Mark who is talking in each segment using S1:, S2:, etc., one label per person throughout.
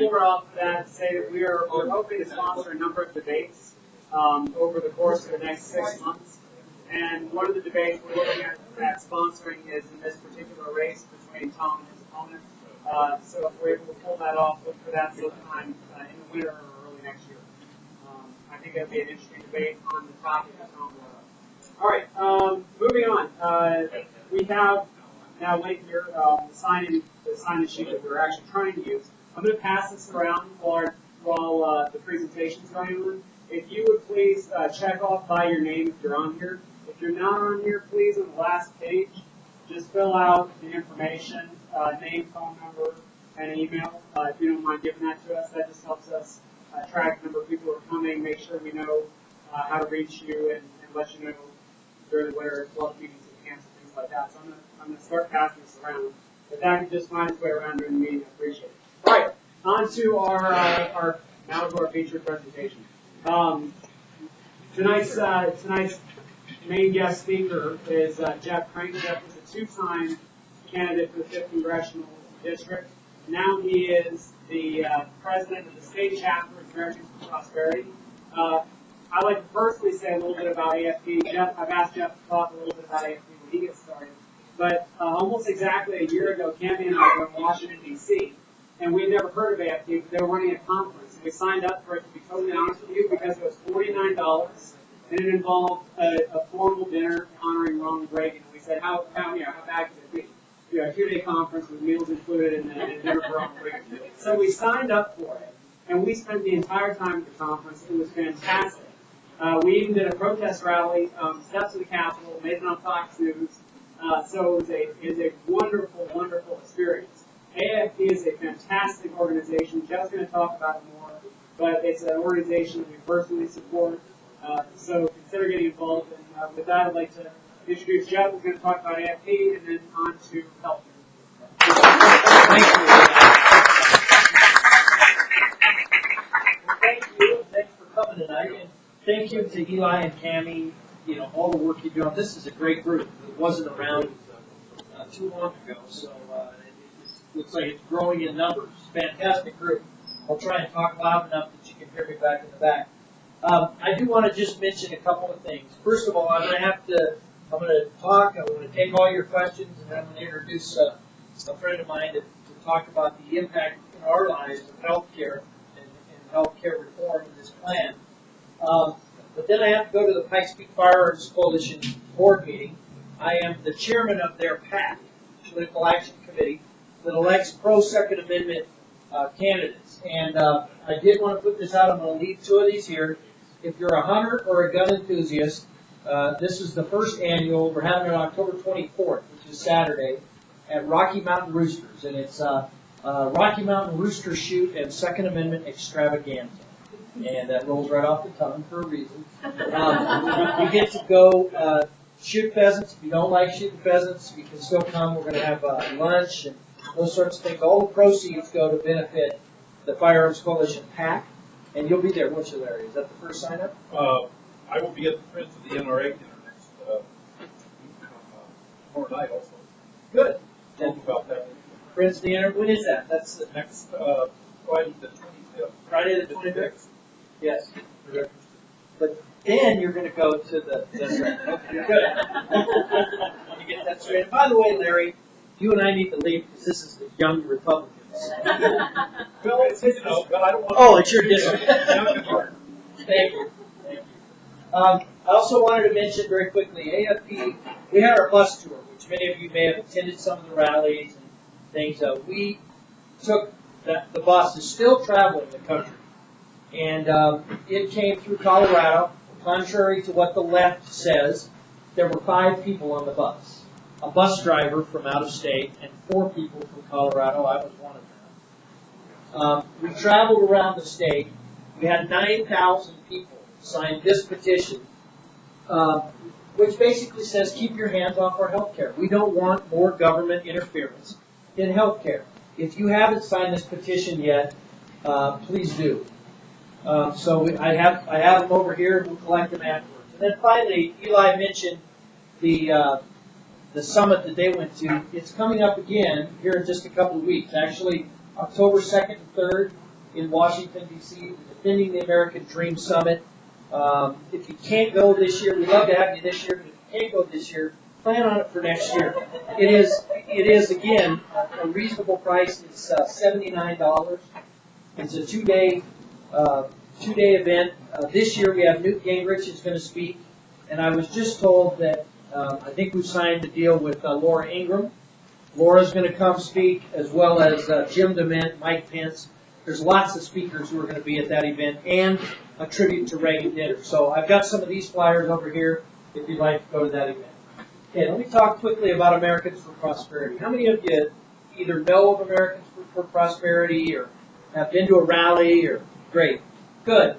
S1: more off of that to say that we're hoping to sponsor a number of debates over the course of the next 6 months. And one of the debates we're looking at sponsoring is in this particular race between Tom and his opponent. So if we're able to pull that off, look for that sometime in the winter or early next year. I think that'd be an interesting debate on the topic of Tom. All right, moving on. We have now late here the sign-in sheet that we're actually trying to use. I'm going to pass this around while the presentation's going on. If you would please check off by your name if you're on here. If you're not on here, please, on the last page, just fill out the information, name, phone number, and email. If you don't mind giving that to us, that just helps us track the number of people who are coming, make sure we know how to reach you, and let you know during the winter club meetings and camps and things like that. So I'm going to start passing this around. If that can just find its way around during the meeting, I appreciate it. All right, on to our featured presentation. Tonight's main guest speaker is Jeff Crank. Jeff is a two-time candidate for the 5th Congressional District. Now he is the president of the state chapter of Americans for Prosperity. I'd like to personally say a little bit about AFP. I've asked Jeff to talk a little bit about AFP when he gets started. But almost exactly a year ago, Cammi and I were in Washington, D.C., and we had never heard of AFP, but they were running a conference. And we signed up for it, to be totally honest with you, because it was $49, and it involved a formal dinner honoring Ronald Reagan. And we said, how bad could it be? A 2-day conference with meals included and dinner for Ronald Reagan. So we signed up for it, and we spent the entire time at the conference. It was fantastic. We even did a protest rally, steps of the Capitol, made it on Fox News. So it was a wonderful, wonderful experience. AFP is a fantastic organization. Jeff's going to talk about it more, but it's an organization that we personally support. So consider getting involved. And with that, I'd like to introduce Jeff, who's going to talk about AFP, and then on to healthcare.
S2: Thank you. Thanks for coming tonight. And thank you to Eli and Cammi, all the work you do. This is a great group. It wasn't around too long ago, so it looks like it's growing in numbers. Fantastic group. I'll try and talk loud enough that you can hear me back in the back. I do want to just mention a couple of things. First of all, I'm going to talk. I'm going to take all your questions, and then I'm going to introduce a friend of mine to talk about the impact in our lives of healthcare and healthcare reform in this plan. But then I have to go to the Pikes Peak Firearms Coalition board meeting. I am the chairman of their PAC, Political Action Committee, that elects pro-Second Amendment candidates. And I did want to put this out. I'm going to leave 2 of these here. If you're a hunter or a gun enthusiast, this is the first annual. We're having it on October 24th, which is Saturday, at Rocky Mountain Roosters. And it's Rocky Mountain Rooster Shoot and Second Amendment Extravaganza. And that rolls right off the tongue for a reason. You get to go shoot pheasants. If you don't like shooting pheasants, you can still come. We're going to have lunch and those sorts of things. All the proceeds go to benefit the Firearms Coalition PAC. And you'll be there, won't you, Larry? Is that the first sign-up?
S3: I will be at the Friends of the NRA dinner next tomorrow night also.
S2: Good.
S3: Talk about that.
S2: Friends of the NRA, when is that? That's the
S3: Next Friday the 25th.
S2: Friday the 25th? Yes. But then you're going to go to the... That's right. Okay, good. You get that straight. And by the way, Larry, you and I need to leave because this is the young Republicans.
S3: Well, it's his, but I don't want to...
S2: Oh, it's your district. Thank you. Thank you. I also wanted to mention very quickly, AFP, we had our bus tour, which many of you may have attended some of the rallies and things. We took the bus is still traveling the country. And it came through Colorado. Contrary to what the left says, there were 5 people on the bus. A bus driver from out of state and 4 people from Colorado. I was one of them. We traveled around the state. We had 9,000 people sign this petition, which basically says keep your hands off our health care. We don't want more government interference in health care. If you haven't signed this petition yet, please do. So I have them over here, and we'll collect them afterwards. And then finally, Eli mentioned the summit that they went to. It's coming up again here in just a couple of weeks. Actually, October 2nd and 3rd in Washington, D.C., defending the American Dream Summit. If you can't go this year, we'd love to have you this year, but if you can't go this year, plan on it for next year. It is again, a reasonable price. It's $79. It's a two-day event. This year we have Newt Gingrich is going to speak, and I was just told that I think we've signed a deal with Laura Ingraham. Laura's going to come speak, as well as Jim DeMint, Mike Pence. There's lots of speakers who are going to be at that event, and a tribute to Reagan dinner. So I've got some of these flyers over here if you'd like to go to that event. Okay, let me talk quickly about Americans for Prosperity. How many of you either know of Americans for Prosperity or have been to a rally? Or great, good.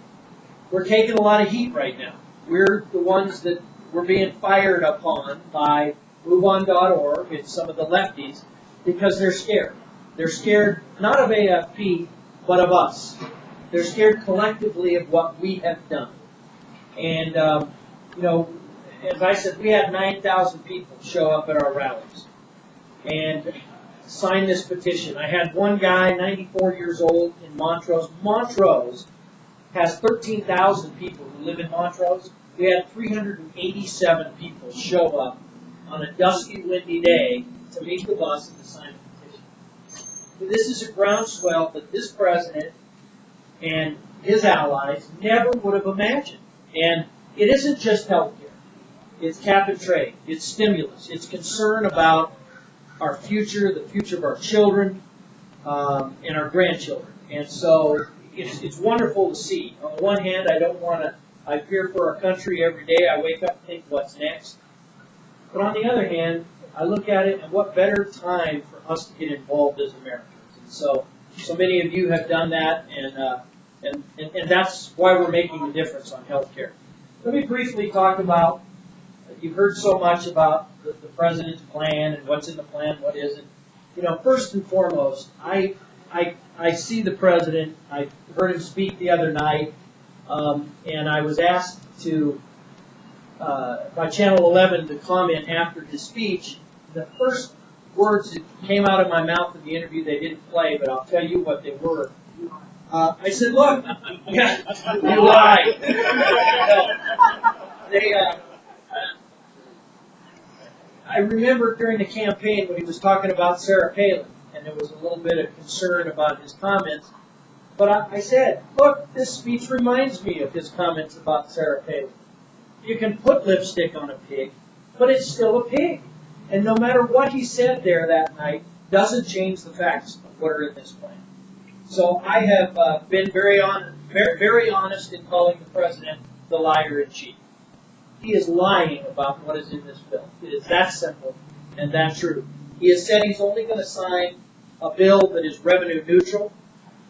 S2: We're taking a lot of heat right now. We're the ones that we're being fired upon by MoveOn.org and some of the lefties because they're scared. They're scared not of AFP, but of us. They're scared collectively of what we have done. And, as I said, we had 9,000 people show up at our rallies and sign this petition. I had one guy, 94 years old, in Montrose. Montrose has 13,000 people who live in Montrose. We had 387 people show up on a dusty, windy day to meet the bus and to sign a petition. This is a groundswell that this president and his allies never would have imagined. And it isn't just health care. It's cap and trade. It's stimulus. It's concern about our future, the future of our children, and our grandchildren. And so it's wonderful to see. On the one hand, I fear for our country every day. I wake up and think, what's next? But on the other hand, I look at it, and what better time for us to get involved as Americans? And so many of you have done that, and that's why we're making a difference on health care. Let me briefly talk about, you've heard so much about the president's plan and what's in the plan, what isn't. First and foremost, I see the president. I heard him speak the other night, and I was asked by Channel 11 to comment after his speech. The first words that came out of my mouth in the interview, they didn't play, but I'll tell you what they were. I said, look, you lied. I remember during the campaign when he was talking about Sarah Palin, and there was a little bit of concern about his comments. But I said, look, this speech reminds me of his comments about Sarah Palin. You can put lipstick on a pig, but it's still a pig. And no matter what he said there that night, doesn't change the facts of what are in this plan. So I have been very honest in calling the president the liar in chief. He is lying about what is in this bill. It is that simple and that true. He has said he's only going to sign a bill that is revenue neutral.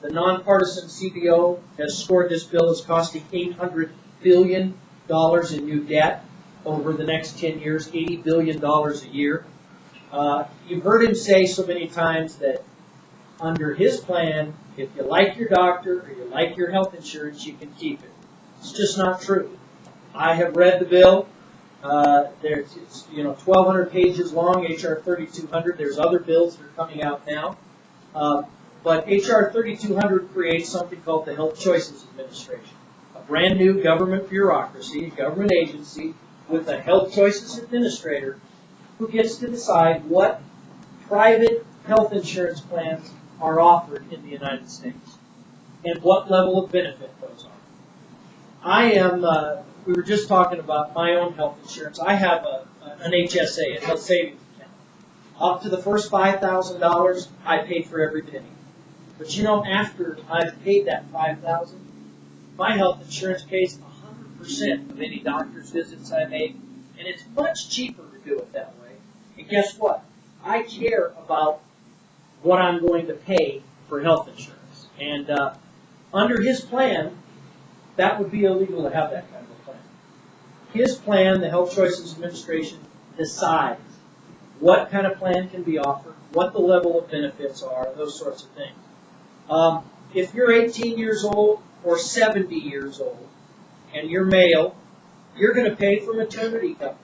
S2: The nonpartisan CBO has scored this bill as costing $800 billion in new debt over the next 10 years, $80 billion a year. You've heard him say so many times that under his plan, if you like your doctor or you like your health insurance, you can keep it. It's just not true. I have read the bill. It's 1,200 pages long, H.R. 3200. There's other bills that are coming out now. But H.R. 3200 creates something called the Health Choices Administration, a brand new government bureaucracy, a government agency with a Health Choices Administrator who gets to decide what private health insurance plans are offered in the United States and what level of benefit those are. We were just talking about my own health insurance. I have an HSA, a health savings account. Up to the first $5,000, I pay for every penny. But after I've paid that $5,000, my health insurance pays 100% of any doctor's visits I make, and it's much cheaper to do it that way. And guess what? I care about what I'm going to pay for health insurance. And under his plan, that would be illegal to have that kind of a plan. His plan, the Health Choices Administration, decides what kind of plan can be offered, what the level of benefits are, those sorts of things. If you're 18 years old or 70 years old and you're male, you're going to pay for maternity coverage,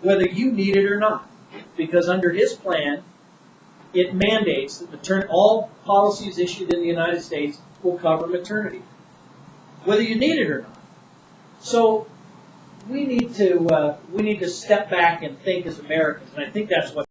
S2: whether you need it or not. Because under his plan, it mandates that all policies issued in the United States will cover maternity, whether you need it or not. So we need to step back and think as Americans, and I think that's what